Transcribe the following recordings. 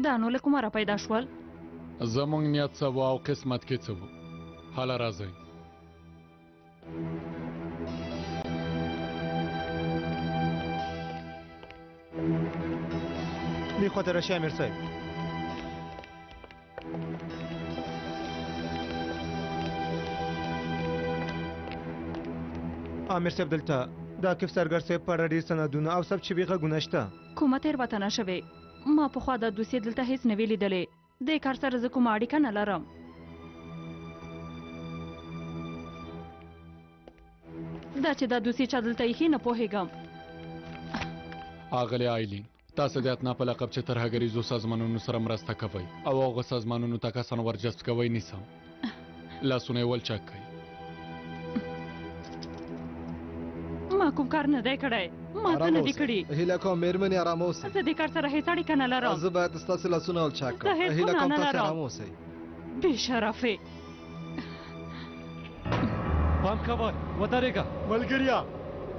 دا نو له کومه را پیدا شول؟ زمونږ نیت څه و او قسمت کې څه و. هله راځئ. دې خواته راشئ امیر صاحب. امیر صاحب دلته د عاقب سرګر صاحب په اړه ډېر سندونه او سب شوي غږونه شته. کومه تېروتنه شوې؟ ما پخوا د دوسیې دلته هیڅ نه وی لیدلې. دې کار سره زه کومه اړیکه نه لرم. دا چې دا دوسیې چا دلته ایښي نه پوهېږم. آغلې آیلین، تاسو د اتنا په لقب چې ترهګریزو سازمانونو سره مرسته کوئ او هغه سازمانونو ته کسان ورجذب کوئ نیسم. لاسونه یې ولچک کړئ. ما کوم کار نه دی کړی. ما څه نه دي کړي. هیله کوم مېرمنې ارامه اوسئ. زه دې کار سره هیڅ اړیکه نه لرم. زه باید ستاسې لاسونه ولچک کړم. زه هیڅ هیله کوم ګناه نه تاسې لرم. ارامه اوسئ. بې شرفې. پام کوه ودرېږه. ملګریا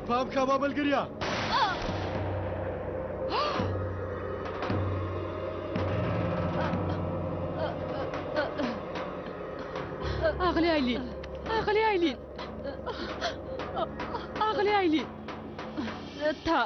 پام کوه ملګریا. اغلی آیلین، اغلی آیلین، اغلی آیلین، تا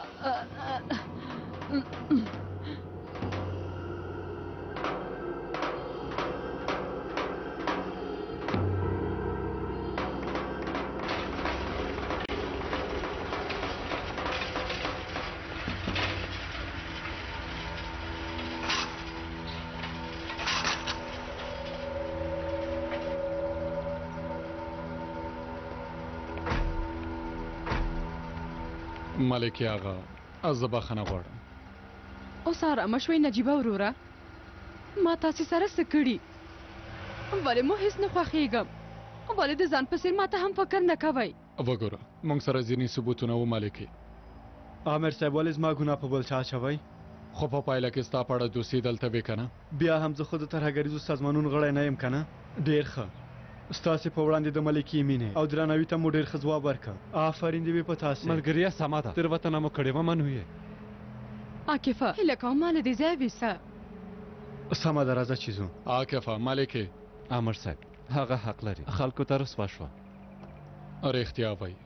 ملکی آغا، از بخښنه غواړم. اوس ارامه شوئ نجیبه وروره. ما تاسې سره څه کړي؟ ولې مو هېڅ نه خوښېږم؟ ولې د ځان په څېر ما ته هم فکر نه کوئ؟ وګوره موږ سره ځینې ثبوتونه و ملکې. امیر صاحب ولې زما ګناه په بل چا اچوئ؟ خو په پایله کې ستا په اړه دوسیې دلته وې که نه؟ بیا هم زه خو د ترهګریزو سازمانونو غړی نه یم که نه؟ ډېر ښه. ستاسې په وړاندې د ملکې مینې او درناوي ته مو ډېر ښه ځواب ورکړه. آفرین دې وي په تاسې. ملګریا سمه ده. تېروتنه مو کړې وه منو یې. عاقفه هیله کوم ما له دې ځایه ویسه. سمه ده راځه چې ځو. عاقفه ملکې. امر صاحب هغه حق لري. خلکو ته رسوا شوه. رښتیا وایي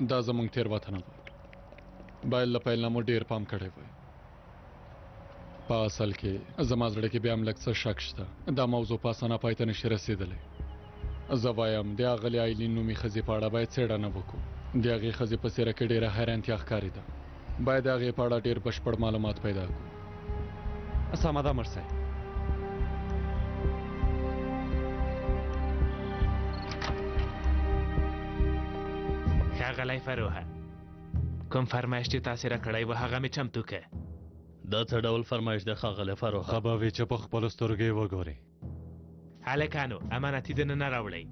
دا زموږ تېروتنه وه. باید له پیل نه مو ډېر پام کړی وای. په اصل کې زما زړه کې بیا هم لږ څه شک شته. دا موضوع په اسانه پای ته نشي رسېدلی. زه وایم د هغلې آیلین نومي ښځې په اړه باید څېړنه وکړو. د هغې ښځې په څېره کې ډېره حیرانتیا ښکارېده. باید د هغې په اړه ډېر بشپړ معلومات پیدا کړو. سمه ده امر صاحب. ښاغلی فروحه، کوم فرمایش چې تاسې راکړی و هغه مې چمتو که. دا څه ډول فرمایش دی ښاغلی فروحه؟ ښه به وي چې په خپلو سترګو یې وګورې. هلکانو امانتي دننه راوړئ.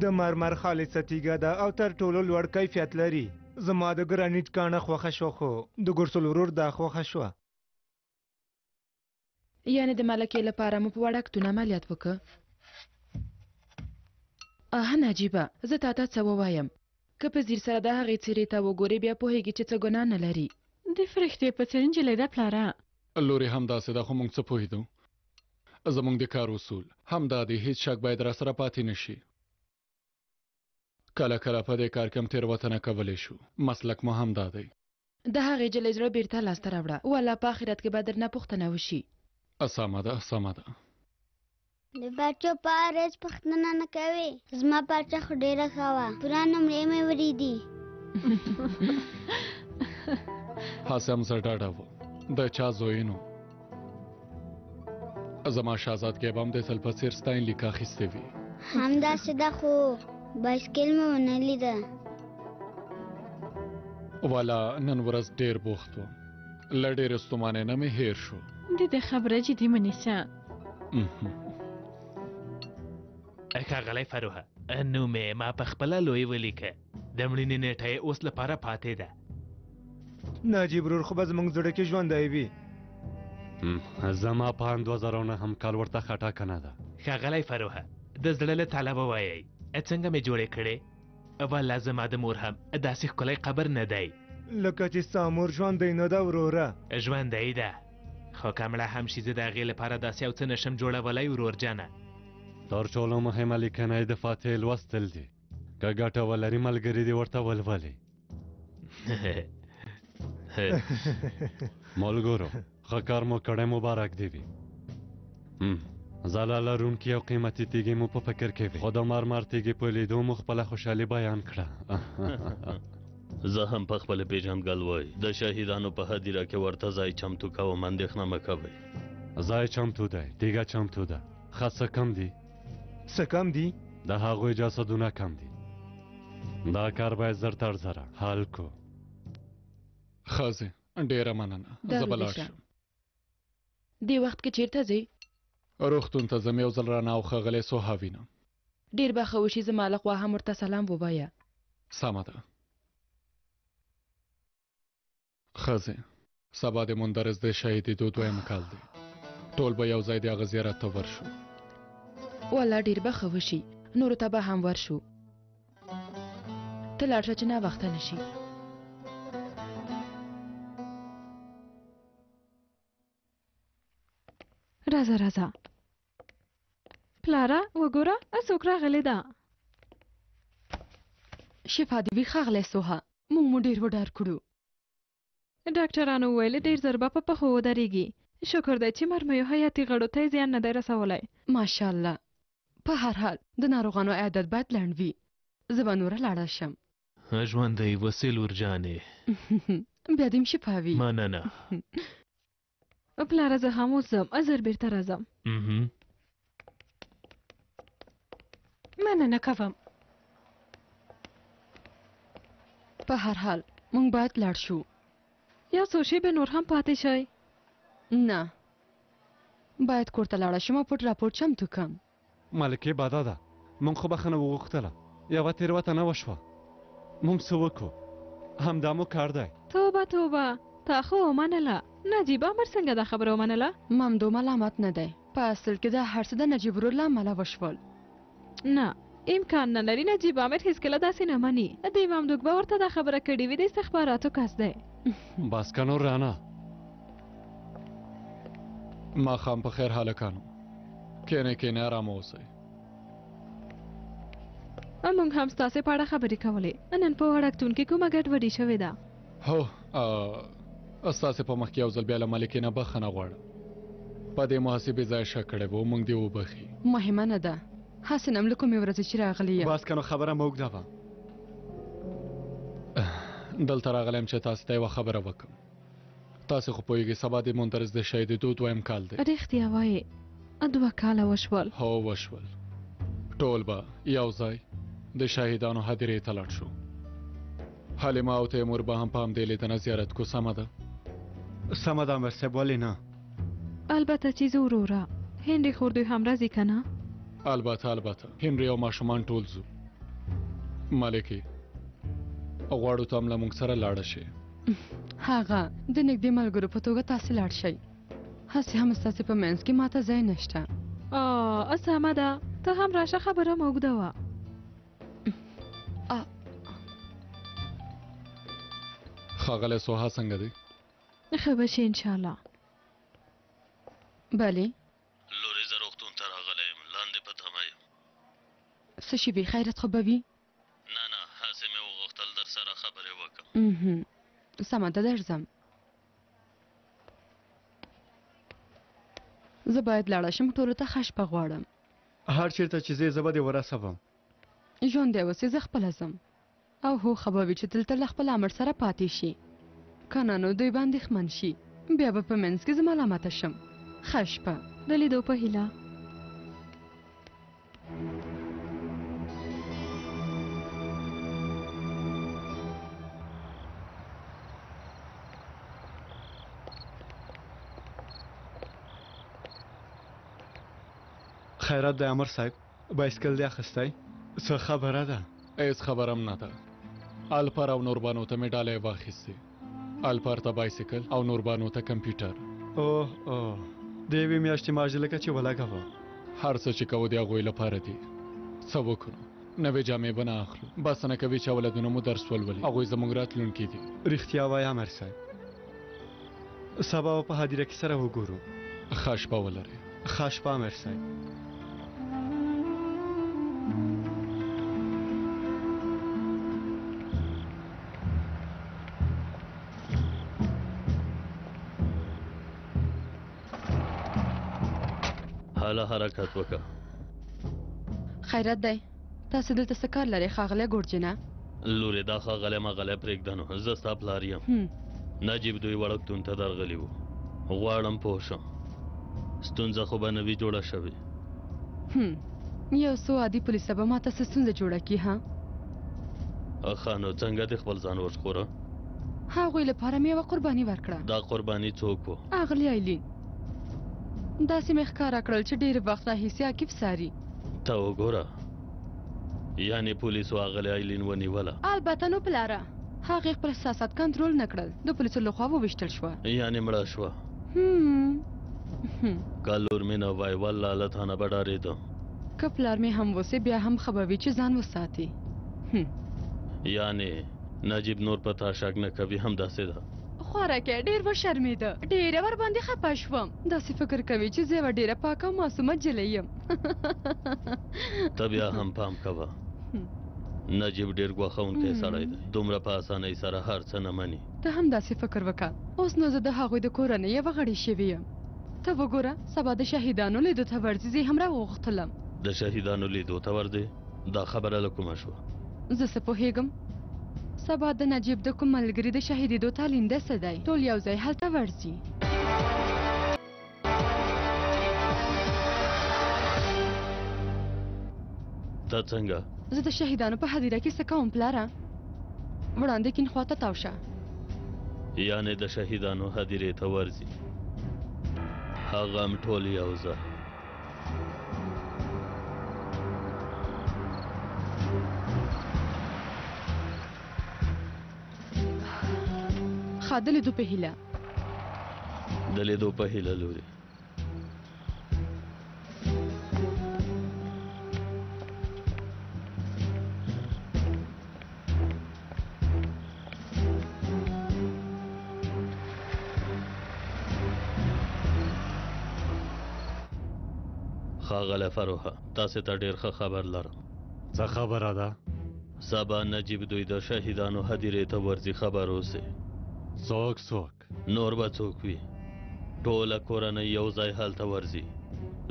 د مرمر خالصه تیږه ده او تر ټولو لوړ کیفیت لري. زما د ګرانیټ کاڼه خوښه شوه خو د ګرسل ورور دا خوښه شوه. یعنې د ملکې لپاره مو په وړکتون عملیات وکړه؟ نجیبه زه تا ته څه ووایم؟ که په ځیر سره د هغې څېرې ته وګورې بیا پوهېږي چې څه ګناه نه لري. د فرښتې په څېر نجلۍ ده پلاره. لورې همداسې ده خو موږ څه پوهېدو. زموږ د کار اصول همدا دی، هیڅ شک باید را سره پاتې نه شي. کله کله په دې کار کې هم تېروتنه کولی شو. مسلک مو همدا دی. د هغې جلۍ زړه بېرته لاسته راوړه. والله په آخرت کې به درنه پوښتنه وشي. سمه ده سمه ده. د بچو په اړه پوښتنه نه کوې؟ زما بچه خو ډېره ښه وه. پوره نمرې مې وریدي. هسې هم زه ډاډه وم د چا زوی نو. زما شهزادګۍ به هم د تل په څېر ستاینلیک اخیستې وي. همداسې ده خو بایسکل مې ونه لیده. والا نن ورځ ډېر بوخت وم. له ډېرې ستومانۍ نه مې هېر شو. د خبره جدي منیسه. ښاغلی فروحه، نوم یې ما په خپله لوی ولیکه. د مړینې نیټه یې اوس لپاره پاتې ده. نجیب ورور خو به زموږ زړه کې ژوندی وي. زما په 2009 هم کال ورته خټه کنه ده. ښاغلی فروحه، د زړه له تله ووایئ څنګه مې جوړې کړې والله زما د مور هم داسې ښکلی قبر نه دی لکه چې ستا مور ژوندی نه ده وروره ژوندی ده خو که مړه هم شي زه د هغې لپاره داسې یو څه نشم جوړولی ورورجانه تر ټولو مهمه لیکنه د فاتحې لوستل دي که ګټه ولري ملګري دې ورته ولولي ملګرو ښه کار مو کړی مبارک دې وي ځلا لرونکي او قیمتي تیږې مو په فکر کې وي خو د مرمر تیږې په لیدو مو خپله خوشحالي بیان کړه زه هم په خپل پیژندګل وای د شهیدانو په هدیره کې ورته ځای چمتو کوم اندېښنه مه کوئ ځای چمتو دی تیږه چمتو ده ښه څه کم دي څه کم دي د هغوی جسدونه کم دي دا کار باید زر تر زره حل کو ښځې ډېره مننه زه به لاړ شم دې وخت کې چیرته ځې روغتون ته ځم یو ځل رانه او ښاغلی سوها وینم ډېر به ښه وشي زما له خوا هم ورته سلام ووایه سمه ده ښځې سبا د مندرز د شهیدېدو دویم کال دی ټول به یو ځای د هغه زیارت ته ورشو والله ډېر به ښه وشي نورو ته به هم ورشو ته لاړ شه چې ناوخته نه شي راځه راځه پلاره وګوره څوک راغلی ده شفا دې وي ښاغلی سوها موږ مو ډېر وډار کړو ډاکټرانو ویلې ډېر ژر به په پښو ودرېږي شکر دی چې مرمیو حیاتي غړو ته یې زیان نه دی رسولی ماشاءالله په هر حال د ناروغانو عادت باید لنډ وي زه به نوره لاړه شم ژوندی وسیل ورجانې بیا دې م شفا وي مننه پلاره زه هم اوس ځم ژر بېرته راځم مننه کوم په هر حال موږ باید لاړ شو یو څو شیبې نور هم پاتې شئ نه باید کور ته لاړه شم او پټ راپورټ چمتو کړم ملکې بادا ده موږ خو بخښنه وغوښتله یوه تېروتنه وشوه موږ څه وکړو همدا مو کار دی توبه توبه تا خو ومنله نجیب امر څنګه دا خبره ومنله ممدو ملامت نه دی په اصل کې دا هر څه د نجیب ورور له امله وشول نه امکان نه لري نجیب امر هیڅکله داسې نه مني د ممدوک به ورته دا خبره کړې وي د استخباراتو کس دی بس که نور رانه ماښام په خیر هلکانو کینې کینې ارامه اوسئ موږ هم ستاسې په اړه خبرې کولې نن په وړکتون کې کومه ګډوډي شوې ده هو ستاسې په مخ کې یو ځل بیا له ملکې نه بخښنه غواړم په دې محاسبې ځای شک کړی و موږ دې وبخي مهمه نه ده هسې نم له کومې ورځې چې راغلی یم بس که نو خبره مه اوږده وه دلته راغلی یم چې تاسې ته یوه خبره وکړم تاسې خو پوهېږئ سبا د مندرز د شهیدېدو دویم کال دی رښتیا وایې 2 کاله وشول هو وشول ټول به یو ځای د شهیدانو هدیرې ته لاړ شو حلیمه او تیمور به هم په همدې لیدنه زیارت کو سمه ده سمه ده امر صاحب ولې نه البته چې زه وروره هنري خور دوی هم راځي که نه البته هنري او ماشومان ټول ځو ملکې غواړو ته هم له موږ سره لاړه شي هغه د نږدې ملګرو په توګه تاسې لاړ شئ هسې هم ستاسې په منځ کې ماته ځای نشته سمه ده ته هم راشه خبره مه اوږده وه ښاغلی سوها څنګه دی ښه به شي انشاءالله بلې لورې زه روغتون ته راغلی یم لاندې په تمه یم څه شي بې خیرت خو به وي نه هسې مې وغوښتل در سره خبرې وکړم سمه ده درځم زه باید لاړه شم ټولو ته ښه شپه غواړم هر چېرته چې ځې زه به دې ورسوم ژوندی اوسې زه خپله ځم او هو ښه به وي چې دلته له خپل امر سره پاتې شي که نه نو دوی به اندېښمن شي بیا به په منځ کې زه ملامته شم ښه شپه د لیدو په هیله خیرات دی امر صاحب بایسکل دی اخیستی څه خبره ده هیڅ خبره هم نه ده الپر او نوربانو ته مې ډالۍ واخیستې الپر ته بایسکل او نوربانو ته کمپیوټر اوه د یوې میاشتې معاش لکه چې ولګوه هر څه چې کوو د هغوی لپاره دي. څه وکړو؟ نوې جامې به نه اخلو. بس نه کوي چې اولادونه مو درس ولولي. هغوی زموږ راتلونکي دي. رښتیا وایه امر صاحب. سبا به په هدیره کې سره وګورو. ښه شپه ولرئ. ښه شپه امر صاحب. حالا حرکت وکړه. خیرت دی تاسو دلته څه کار لرئ ښاغلی ګورجینه؟ لورې دا ښاغلی مغلی پرېږده نو زه ستا پلار یم. نجیب دوی وړکتون ته درغلي وو. غواړم پوه شم ستونزه خو به نه وي جوړه شوې. یو څو عادي پولیسه به ماته څه ستونزه جوړه کړي ها؟ ښه نو څنګه دې خپل ځان وژغوره؟ هغوی لپاره مې یوه قرباني ورکړه. دا قرباني څوک و؟ اغلې ایلین. داسې مې ښکاره کړل چې ډېر وخت راهیسې عاقب ساري. ته وګوره یعنې پولیسو اغلې ایلین ونیوله؟ البته نو پلاره هغې خپل احساسات کنټرول نه کړل. د پولیسو لخوا وویشتل شوه. یعنې مړه شوه؟ که لور مې نه وای والله له تا نه به ډارېدم. که پلار مې هم وسې بیا هم ښه به وي چې ځان وساتي. یعنې نجیب نور په تا شک نه کوي همداسې ده؟ خوارکه ډېر وشرمېده. ډېره ورباندې خفه شوم. داسې فکر کوي چې زه یوه ډېره پاکه او معصومه نجلۍ یم. ته بیا هم پام کوه. نجیب ډېر ګواښونکی سړی دی. دومره په اسانۍ سره هر څه نه مني. ته هم داسې فکر وکړه. اوس نو زه د هغوی د کورنۍ یوه غړې شوې یم. ته وګوره سبا د شهیدانو لیدو ته ورځي. زه یې هم راوغوښتلم. د شهیدانو لیدو ته ورځې؟ دا خبره له کومه شوه؟ زه څه پوهېږم. سبا د نجیب د کوم ملګري د شهیدېدو تعلیم ده څه دی. ټول یو ځای هلته ورځي. ته څنګه؟ زه د شهیدانو په هدیره کې څه کوم پلاره؟ وړاندې کیڼ خواته تاو شه. یعنې د شهیدانو هدیرې ته ورځي. هغه هم ټول یو ځای. ښه د لیدو په هیله. د لیدو په هیله لورې. ښاغلی فروحه تاسې ته ډېر ښه خبر لرم. څه خبره ده؟ سبا نجیب دوی د شهیدانو هدیرې ته ورځي. خبر اوسې. څوک؟ نور به څوک وي. ټوله کورنۍ یو ځای هلته ورځي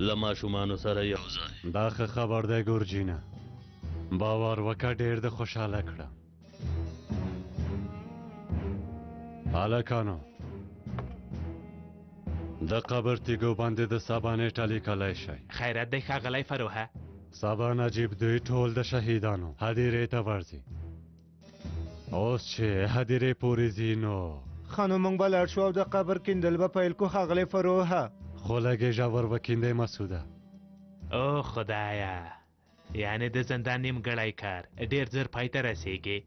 له ماشومانو سره یو ځای. دا ښه خبر دی ګورجینه. باور وکړه ډېر د خوشحاله کړه. هلکانو د قبر تیږو باندې د سبا نیټه لیکلی شئ. خیرت دی ښاغلی فروحه. سبا نجیب دوی ټول د شهیدانو هدیرې ته ورځي. اوس چې هدیرې پورې ځي نو ښه نو موږ به لاړ شو او د قبر کیندل به پیل کړو ښاغلی فروحه. خو لږې ژور وکیندئ مسوده. او خدایا یعنې د زندان نیمګړی کار ډېر زر پای ته رسیږي.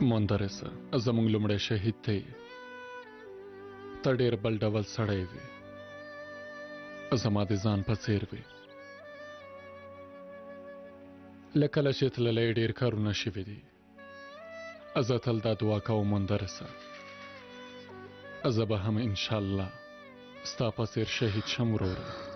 مندرسه زمونږ لومړی شهید دی ته ډېر بل ډول سړی وې زما د ځان په څېر وې له کله چې تللی ډېر کارونه شوي دي زه تل دا دعا کوم مندرسه زه به هم انشاءالله ستا په څېر شهید شم وروره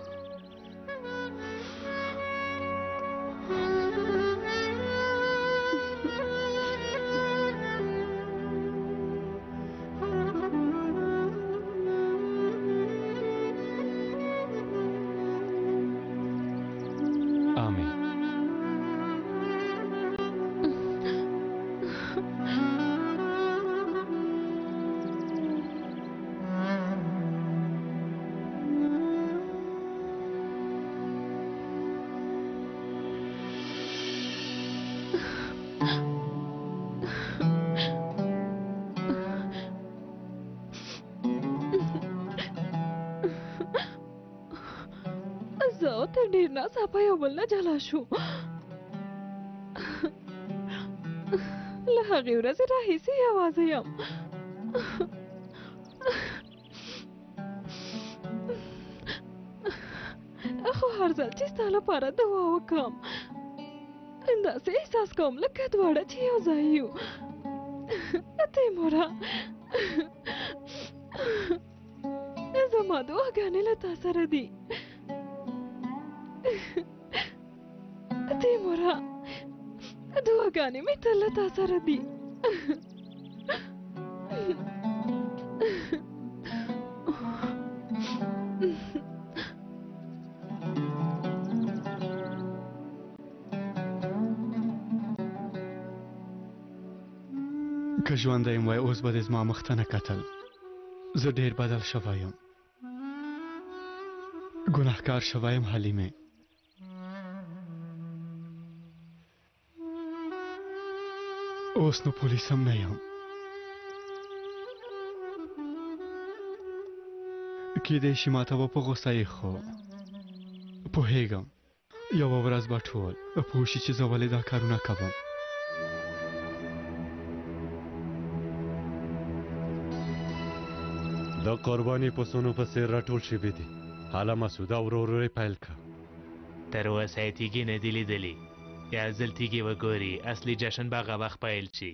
ډېر ناڅاپه یو بل نه جلا شو له هغې ورځې راهیسې یوازې یم خو هر ځل چې ستا لپاره دعا وکړم داسې احساس کوم لکه دواړه چې یو ځای یو تیموره زما دعاګانې له تا سره دي تیموره دعاګانې مې تل له تا سره دي که ژوندی یم وای اوس به دې زما مخ ته نه کتل زه ډېر بدل شوی یم ګناهکار شوی یم حلیمې اوس نو پولیس هم نه یم کیدای شي ماته به په غوسه یې خو پوهېږم یوه ورځ به ټول پوه شي چې زه ولې دا کارونه کوم د قرباني پسونو په څېر راټول شوي دي حاله مسوده ورو ورو یې پیل کړه تر اوسه یې تیږې نه دي لیدلي یا ځل تیږې وګوري اصلي جشن به هغه وخت پیل شي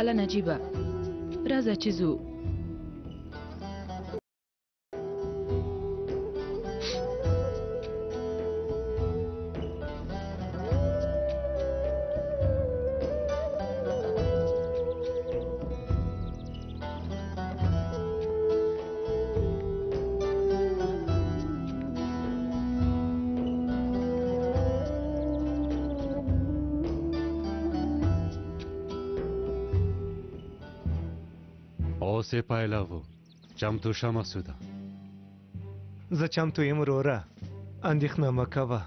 حالا نجیبه راځه چې ځو اوس یې پایلاوو چمتو شه مسوده زه چمتو یم وروره اندېښنه مه کوه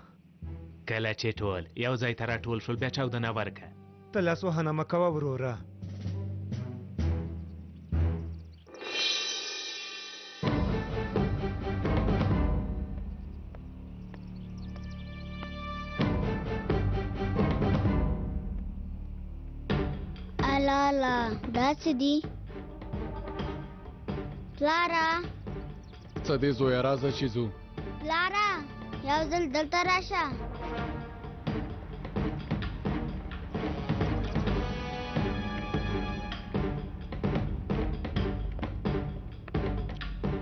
کله چې ټول یو ځای ته راټول شول بیا چاودنه ورکړه ته لاس وهنه مه کوه وروره الاله داسې دي پلاره څه دې زویه راځه چې ځو پلاره یو ځل دلته راشه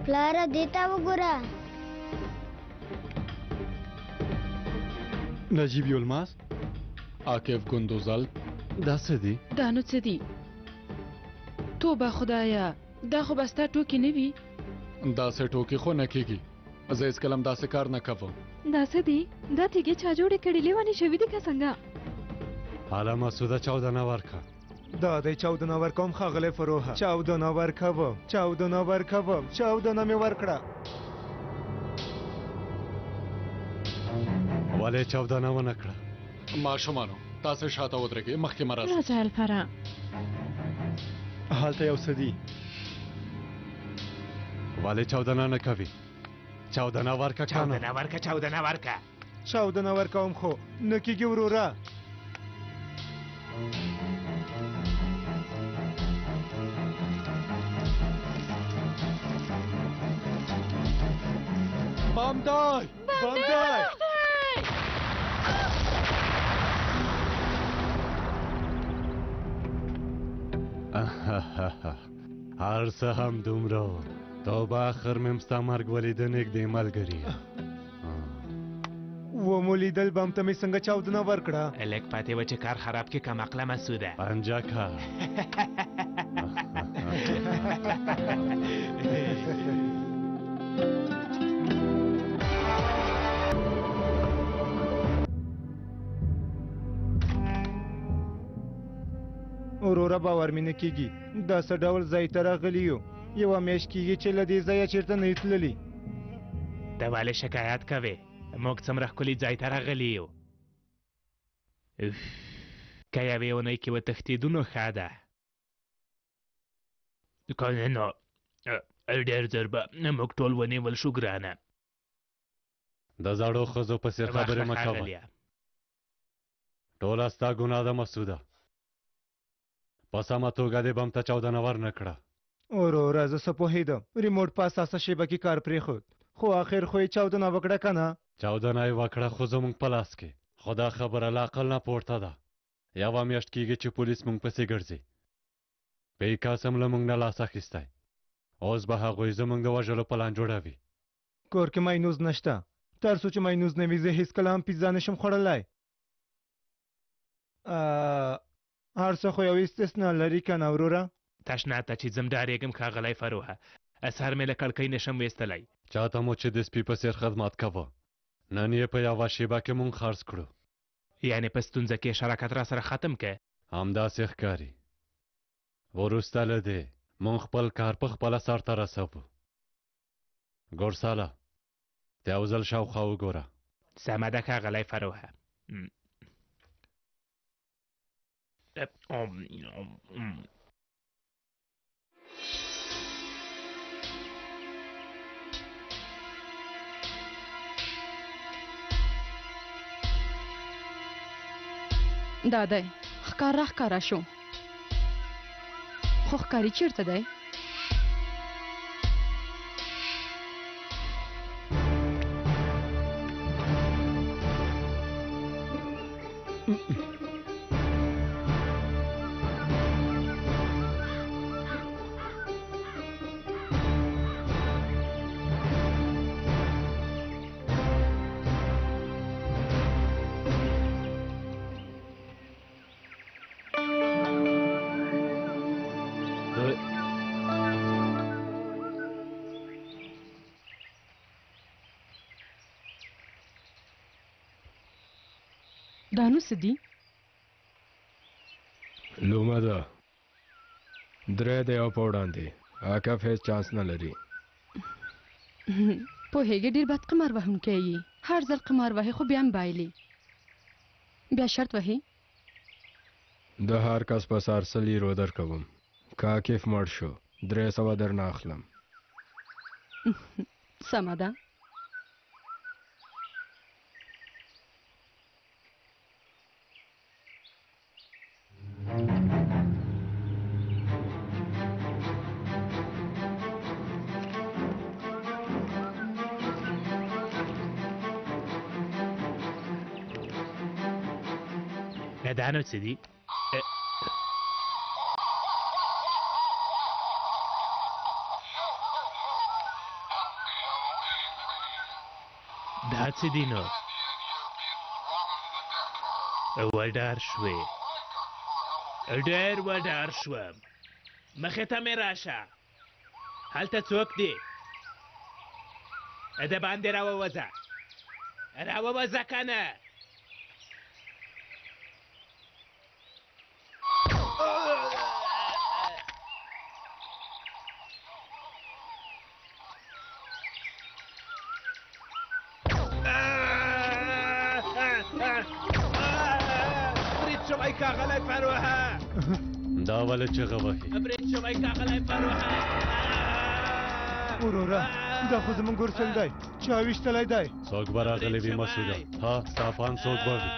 پلاره دې ته وګوره نجیب یلماس عاکف ګندوزل دا څه دي دا نو څه دي توبه خدایه دا خو به ستا ټوکې نه وي داسې ټوکې خو نه کېږي زه هیڅکله هم داسې کار نه کوم. دا څه دي؟ دا تیږې چا جوړې کړي لیونې شوي دي که څنګه؟ حالا مسوده چاودنه ورکه. دا دی چاودنه ورکوم ښاغلی فروحه. چاودنه ورکوم، چاودنه ورکوم، چاودنه مې ورکړه. ولې چاودنه ونه کړه؟ ماشومانو تاسې شاته ودرېږئ، مخکې مه راځئ. راځه الفره. هلته یو څه دي. ولې چاودنه نه کوي؟ چاودنه ورکه کنه. چاودنه ورکه، چاودنه ورکه. چاودنه ورکوم خو نه کېږي وروره. بام دی، بام دی. هر څه هم دومره تا به آخر مې ستا مرګ ولیده نږدې ملګري. ومو لیدل بم ته مې څنګه چاودنه ورکړه. لږ پاتې وه چې کار خراب کې کم عقله مسوده. پنجه که وروره باور مې نه کېږي. دا څه ډول ځای ته راغلي یو؟ یوه میاشت کېږي چې له دې ځایه چېرته نه یې تللي. ته ولې شکایت کوې؟ موږ څومره ښکلي ځای ته راغلي یو. که یوې اونۍ کې وتښتېدو نو ښه ده. که نه نو ډېر ژر به موږ ټول ونیول شو ګرانه. د زړو ښځو په څېر خبرې مه کوه. ټوله ستا ګناه ده مسوده. په سمه توګه دې بم ته چاودنه ورنه کړه. وروره زه څه پوهېدم. ریموټ په اساسه شیبه کې کار پرېښود، خو آخر خو یې چاودنه وکړه که نه؟ چاودنه یې وکړه خو زموږ په لاس کې. خو دا خبره له عقل نه پورته ده. یوه میاشت کېږي چې پولیس موږ پسې ګرځي. بیکاس هم له موږ نه لاس اخیستی. اوس به هغوی زموږ د وژلو پلان جوړوي. کور کې ماینوز نشته. تر څو چې ماینوز نه وي زه هېڅکله هم پیزا نشم خوړلی. هر څه خو یو استثنا لري که نه وروره؟ تشناب ته چې ځم ډارېږم ښاغلی فروحه. سر مې له کړکۍ نشم ویستلی. چاته مو چې د سپي په څېر خدمت کوه. نن یې په یوه شیبه کې مونږ خرڅ کړو. یعنې په ستونزه کې شراکت را سره ختم که؟ همداسې ښکاري. وروسته له دې مونږ خپل کار په خپله سرته رسوو. ګورساله ته یو ځل شاوخوا وګوره. سمه ده ښاغلی فروحه. دا دی ښکار را ښکاره شو. خو ښکاري چیرته دی؟ دا نو څه دي؟ لومه ده 3 دی او په وړاندې عاقف هیڅ چانس نه لري. پوهېږې ډېر بد قمار وهونکی یې. هر ځل قمار وهې خو بیا هم بایلي. بیا شرط وهې؟ د هر کس په سر 100 لیرو درکوم. که عاقف مړ شو 300 درنه اخلم. سمه ده. دا نو څه دي؟ دا څه دي نو؟ وډار شوې، ډېر وډار شوم. مخې ته مې راشه. هلته څوک دی؟ د باندې راووځه راووځه کنه برید شوی کاغلی فروحه دا ولې چغه وهي برید شوی کاغلی فروحه وروره دا خو زمونږ ګرسل دی چا ویشتلی دی څوک به راغلی وي مسوده ها ستا پام څوک به وي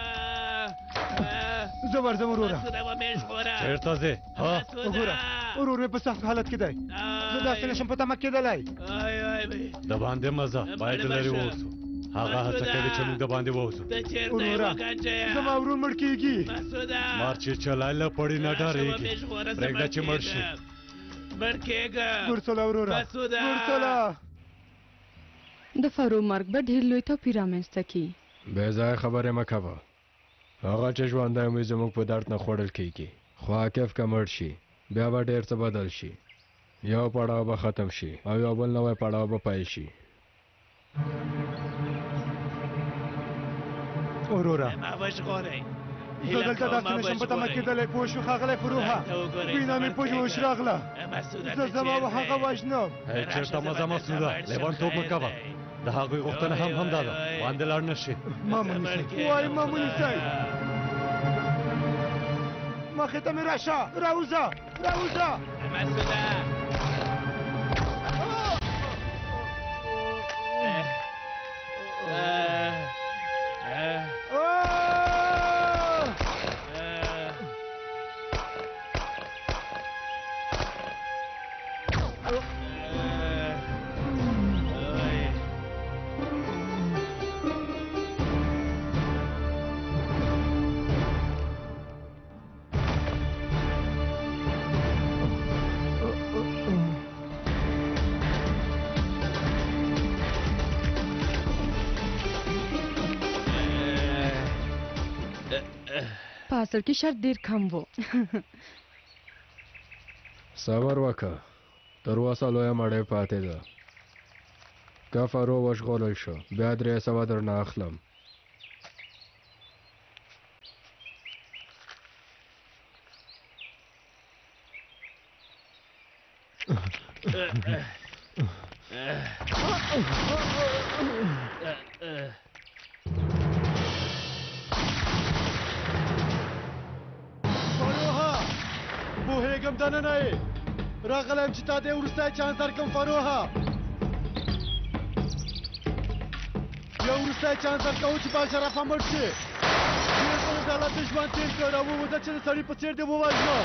زه ورځم وروره چېرته ځې ها وګوره ورور مې په سخت حالت کې دی زه داسې نشم په تمه کېدلی د باندې مزه باید لرې واوسو هغه هڅه کوي چې موږ د باندې واوسو وروره زما ورور مړ کېږي مار چې چلای له پړي نه ډارېږي پرېږده چې مړ شي ګرسله وروره ګرسله د فرو مرګ به ډېر لوی توپیر رامنځته کړي بې ځایه خبرې مه کوه هغه چې ژوندی وي زموږ په درد نه خوړل کېږي خو عاقف که مړ شي بیا به ډېر څه بدل شي یو پړاو به ختم شي او یو بل نوی پړاو به پیل شي وروره ما وژغورئ زه دلته داسې نشم په تمه کېدلی پوه شو ښاغلی فروحه وینه مې په جوش راغله زه ځم او هغه وژنم چېرته مه ځه مسوده لیونتوب مه کوه د هغوی غوښتنه هم دا ده باندې لاړ نه شي ما ونیسئ وایي ما ونیسئ مخې ته مې راشه راوځه راوځه مسوده په اصل کې شرط ډېر کم و صبر وکړه تر اوسه لویه مړۍ پاتې ده که فرو وژغورل شو بیا 300 درنه اخلم پوهېږم دننه یې راغلی یم چې تا ته یې وروستی چانس درکړم فروحه یو وروستی چانس درکوو چې باشرفه مړ شي ډېر څه د حالت ژوند تېر کړ او ووځه چې د سړي په څېر دې ووژنه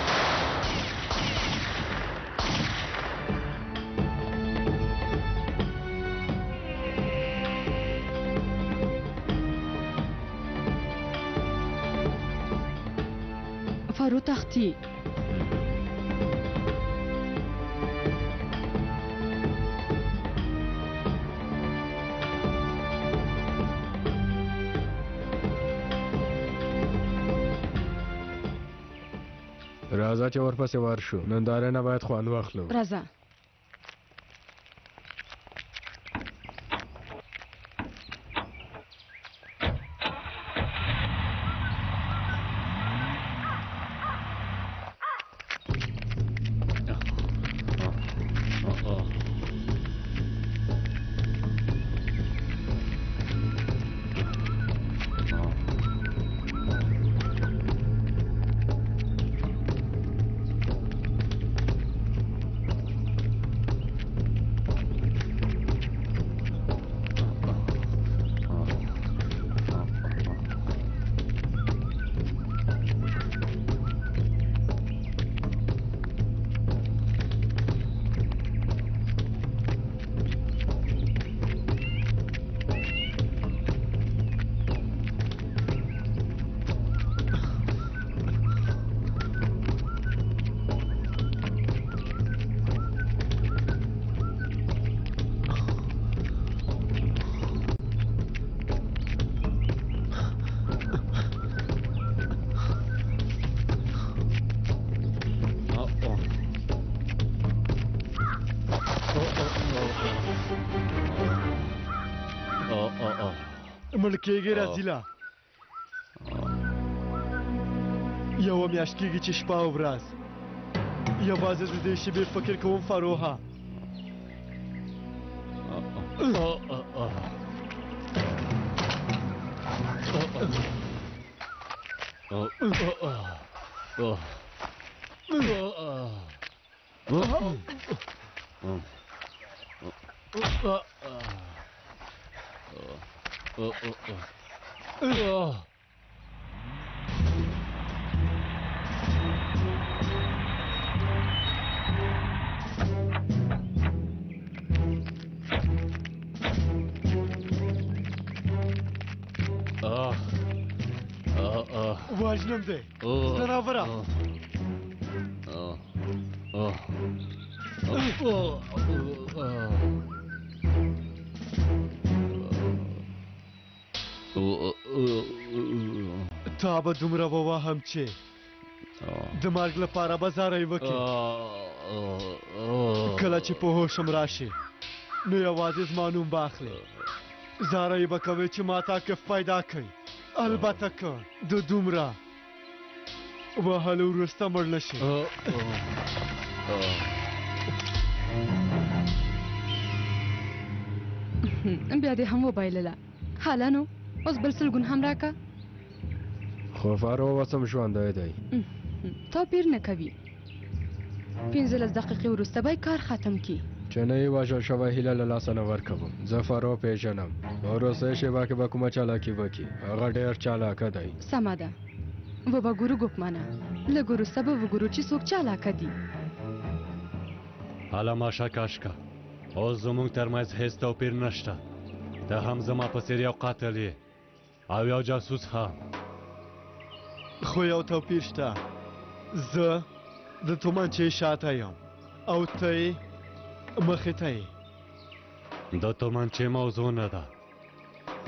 فرو تختی راځه چې ورپسې ورشو نندارې نه باید خوند واخلو راځه مړ کېږې راځیله یوه میاشت کېږي چې شپه او ورځ یوازې د دې شیبې فکر کوم فروها واجنم دی زناوره تا به دومره وواهم چې د مرګ لپاره به زاری وکړې کله چې په هوښم راشي نو یوازې زما نوم به اخلې زاری به کوې چې ما تا کف پیدا کړي البته که د دومره وهلو وروسته مړ نه شي بیا دې هم وبایلله حالا نو اوس بل سلګون هم راکه خو فاروق هم ژوندی دی توپیر نه کوي 15 دقیقې وروسته به کار ختم کی چې نه یې وژل شوی هیله له لاسه نه ورکوم زه فاروق پیژنم وروستۍ شېبه کې به کومه چالاکي وکړي هغه ډېر چالاکه دی سمه ده وبه ګورو ګوپمنه لږ وروسته به وګورو چې څوک چالاکه دي حالا ماشه کاشکه اوس زموږ ترمنځ هېڅ توپیر نشته ته هم زما په څېر یو قاتل یې او یو جاسوس هم خو یو توپیر شته زه د تومانچې شاته یم او ته یې مخې ته یې د تومانچې موضوع نه ده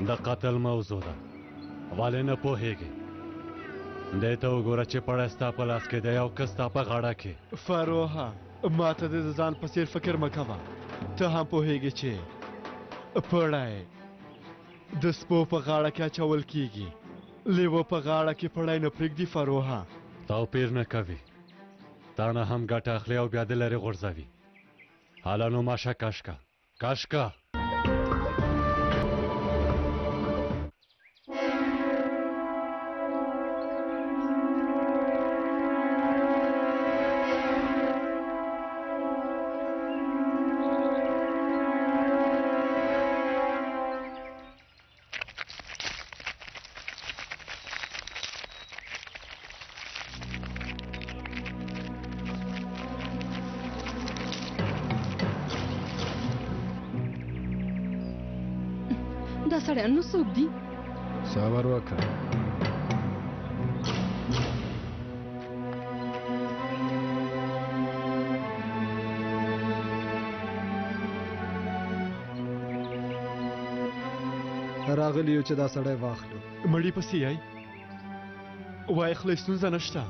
د قتل موضوع ده ولې نه پوهېږې دې ته وګوره چې پړی ستا په لاس کې دی او که ستا په غاړه کې فروها ما ته د ځان په څېر فکر مه کوه ته هم پوهېږې چې پړی د سپو په غاړه کې اچول کېږي لیوه په غاړه کې پړی نه پرېږدي فروها توپیر نه کوي تا نه هم ګټه اخلي او بیا دې لرې غورځوي حالا نو ماشه کاشکه کاشکه دا سړی نو څوک دي صبر وکړه راغلی یو چې دا سړی واخلو مړی پسې یای وای خلې ستونزه نشته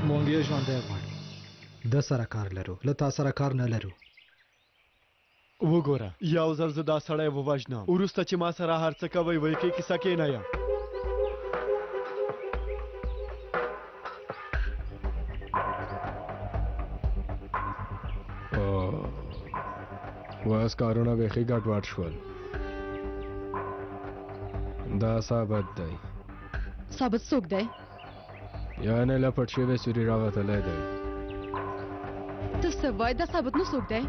مونږ یې ژوندی غواړو د سره کار لرو له تا سره کار نه لرو وګوره یو ځل زه دا سړی ووژنم وروسته چې ما سره هر څه کوئ وایي کې کیسه کې نه یم واس کارونه بیخي ګډوډ شول دا ثابت دی ثابت څوک دی یعنې لپټ شوی سوري راوتلی دی ته څه وایې دا ثابت نو څوک دی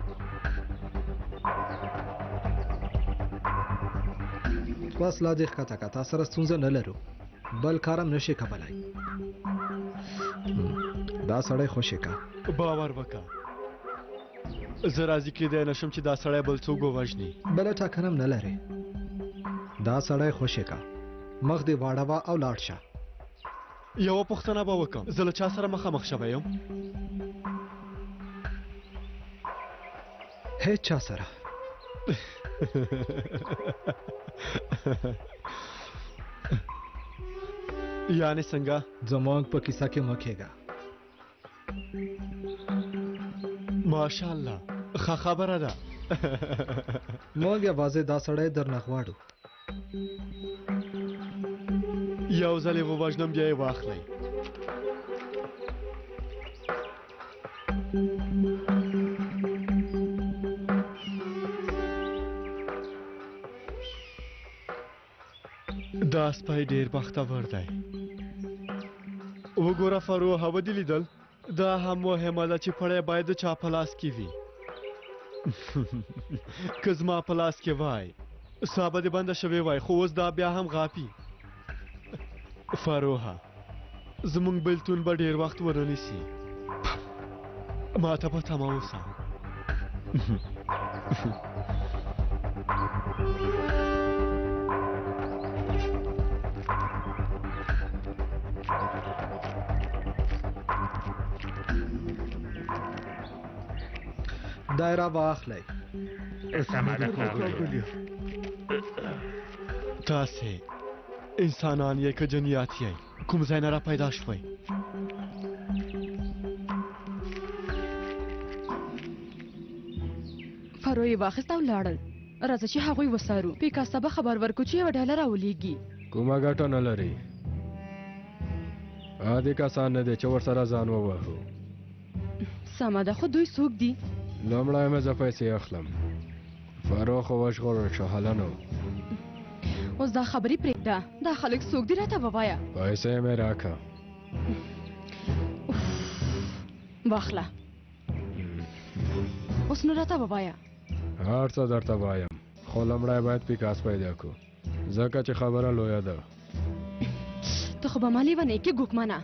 بس لا دې ښکته که تا سره ستونزه نه لرو بل کار هم نشي کولی دا سړی خوشې که باور وکړه زه راضي کېدی نه شم چې دا سړی بل څوک ووژني بله ټاکنه هم نه لرې دا سړی خوشې که مخ دې واړوه او لاړ شه یوه پوښتنه به وکړم زه له چا سره مخامخ شوی یم هیڅ چا سره یعنې څنګه زمونږ په کیسه کې مه کېږه ماشاءالله ښه خبره ده موږ یوازې دا سړی درنه غواړو. یو ځل یې ووژنم بیا یې واخلئ. دا سپی ډېر بختور دی. وګوره فروحه ودې لیدل؟ دا هم مهمه ده چې پړی باید د چا په لاس کې وي. که زما په لاس کې وای ساه به دې بنده شوې وای، خو اوس دا بیا هم غاپي. فروحه زمونږ بلتون به ډېر وخت ونه نیسي. ما ته په تمه اوسه. دایره واخلئ. تاسې انسانان یې که جنیات یې کوم ځای نه را پیدا شوئ؟ فرو یې واخیست او لاړل. راځه چې هغوی وسارو. پیکاسته به خبر ورکړو چې یوه ډله راولېږي. کومه ګټه نه لري. عادي کسان نه دی چې ورسره ځان ووهو. سمه ده، خو دوی څوک دي؟ لومړی مې زه پیسې اخلم. فروخ وژغورل شو هلنو. اوس دا خبرې پرېږده. دا خلک څوک دي راته ووایه. پیسې مې راکړه. واخله. اوس نو راته ووایه. هر څه درته وایم، خو لومړی باید پیکاس پیدا کړو، ځکه چې خبره لویه ده. ته خو به ما لیونی کې ګوکمنه.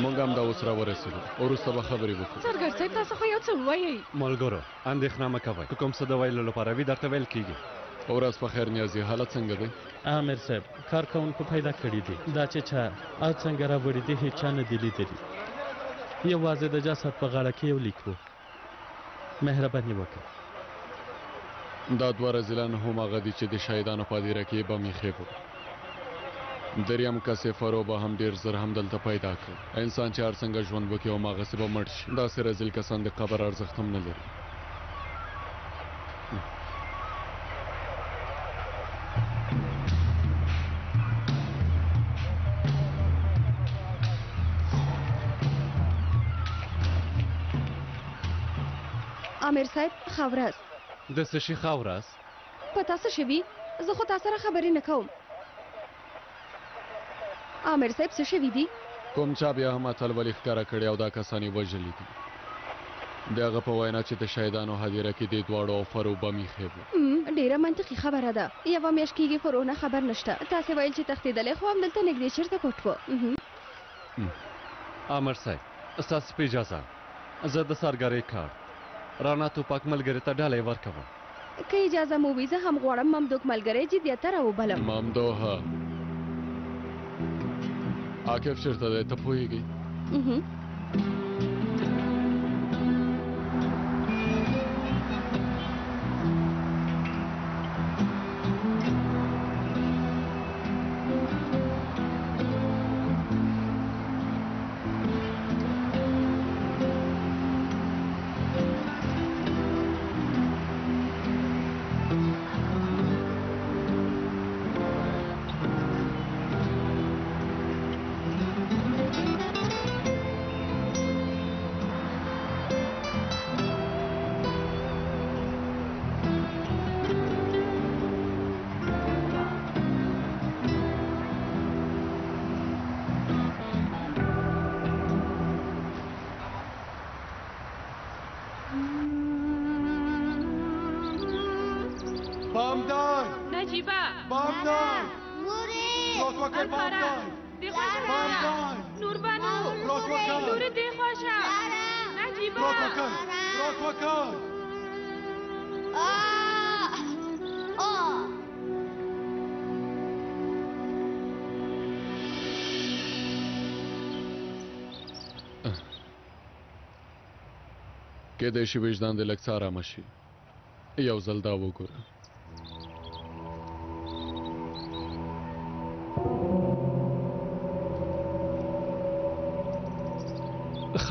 مونږ هم دا اوس راورسېدو، وروسته به خبرې وکړو. سرګر صاحب تاسو خو یو څه ووایئ. ملګرو اندېښنه مه کوئ، که کوم څه د ویلو لپاره وي درته ویل کېږي. ورځ په خیر نیازي، حالت څنګه دی؟ امیر صاحب کارکوونکو پیدا کړي دي. دا چې چا او څنګه راوړي دي هېچا نه دي لیدلي. یوازې د جسد په غاړه کې یو لیک و. مهربانی وکړه. دا دوه رذیلان هماغه دي چې د شهیدانو په هدیره کې یې بم ایښی و. دریم کس فرو به هم ډیر زر هم دلته پیدا کړ. انسان چې هر څنګه ژوند وکړي هماغسې به مړ شي. داسې رذیل کسان د قبر ارزښت هم نه لري. امیر صاحب ښه ورځ. د څه شي ښه ورځ؟ په تا څه شوي؟ زه خو تا سره خبرې نه کوم. امیر صاحب څه شوي دي؟ کوم چا بیا هم اتلولي ښکاره کړې او دا کسان یې وژلي دي. د هغه په وینا چې د شهیدانو هدیره کې دې دواړو او فرو بم ایښی و. ډېره منطقي خبره ده. یوه میاشت کېږي فرو نه خبر نشته. تاسې ویل چې تښتېدلی خو همدلته نږدې چېرته پټ و. امیر صاحب ستاسې په اجازه زه د سارګرۍ کار رانا توپک ملګري ته ډالۍ ورکوم. که اجازه مو وي زه هم غواړم ممدوک ملګری جدیت ته راوبلم. ممدوحه عاقب چېرته دی ته پوهېږې؟ نجیبه بامدای مورې روک وکړ بامدای دی خوشه بامدای نوربانو روک وکړ نور دی خوشه نجیبه روک وکړ روک وکړ کېدای شي وجدان دې لږ څه ارامه شي یو ځل دا وګوره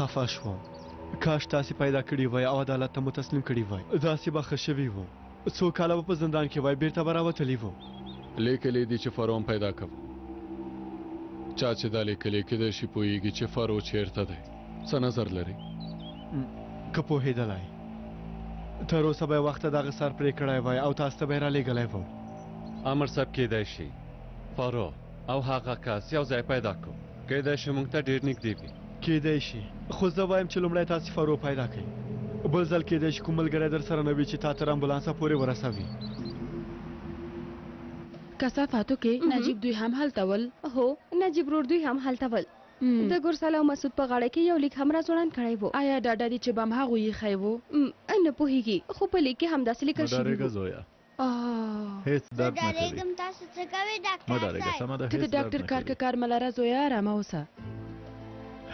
خفه شوم کاش تاسې پیدا کړي وای او عدالت ته مو تسلیم کړي وای داسې به ښه شوي وو څو کاله به په زندان کې وای بیرته به راوتلي وو لیکلی دي چې فرعون پیدا کوو چا چې دا لیکلی کېدای شي پوهیږي چې فرعون چیرته دی څه نظر لري که پوهېدلی تر اوسه به یې وخته دغه سر پرې کړی وای او تاسو ته به یې رالیږلی وو امر صاحب کېدای شي فارو او هغه کس یو ځای پیدا کړو کېدای شي موږ ته ډېر نږدې وي کېدای شي خو زه وایم چې لومړی تاسې فرو پیدا کړئ بل ځل کېدای شي کوم ملګری در سره نه وي چې تا تر امبولانسه پورې ورسوي کثافاتو کې نجیب دوی هم هلته ول هو نجیب ورور دوی هم هلته ول د ګرسال او مسعود په غاړه کې یو لیک هم راځوړند کړی وو آیا ډاډه دي چې بم هغوی یې ښی وو نه پوهېږي خو په لیک کې همداسې لیکل شوي ډارېږه زویا هیڅ درد نه کوي ډارېږم تاسو څه کوئ مه ډاکټر ډارېږه سمه ده ته د ډاکټر کار که کار ملاره زویا ارامه اوسه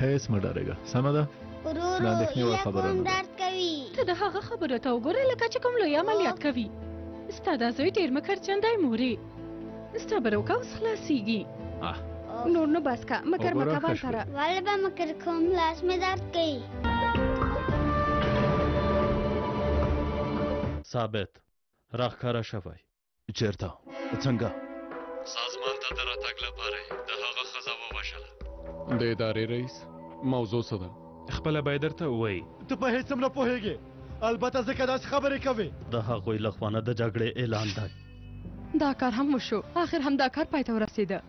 هیڅ مه ډارېږه سمه ده ورورو د اندېښنې وړ هیله خبره کوم نه ده درد کوي ته د هغه خبرو ته وګوره لکه چې کوم لوی عملیات کوي ستا دا زوی ډېر مکرچندی مورې ستا به روکه اوس خلاصیږي نور نو بس کا مکر مکبان سره ولې به مکر کوم لاس مې درد کوي ثابت راښکاره شوی چیرته څنګه سازمان ته د راتګ لپاره د هغه ښځه ووژله د ادارې رئیس موضوع څه ده خپله باید درته ووایي ته په هیڅ هم نه پوهېږې البته ځکه داسې خبرې کوې د هغوی له خوا نه د جګړې اعلان دی دا کار هم وشو آخر هم دا کار پای ته ورسېده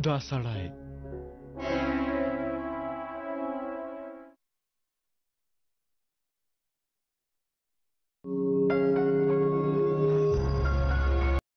دا سړی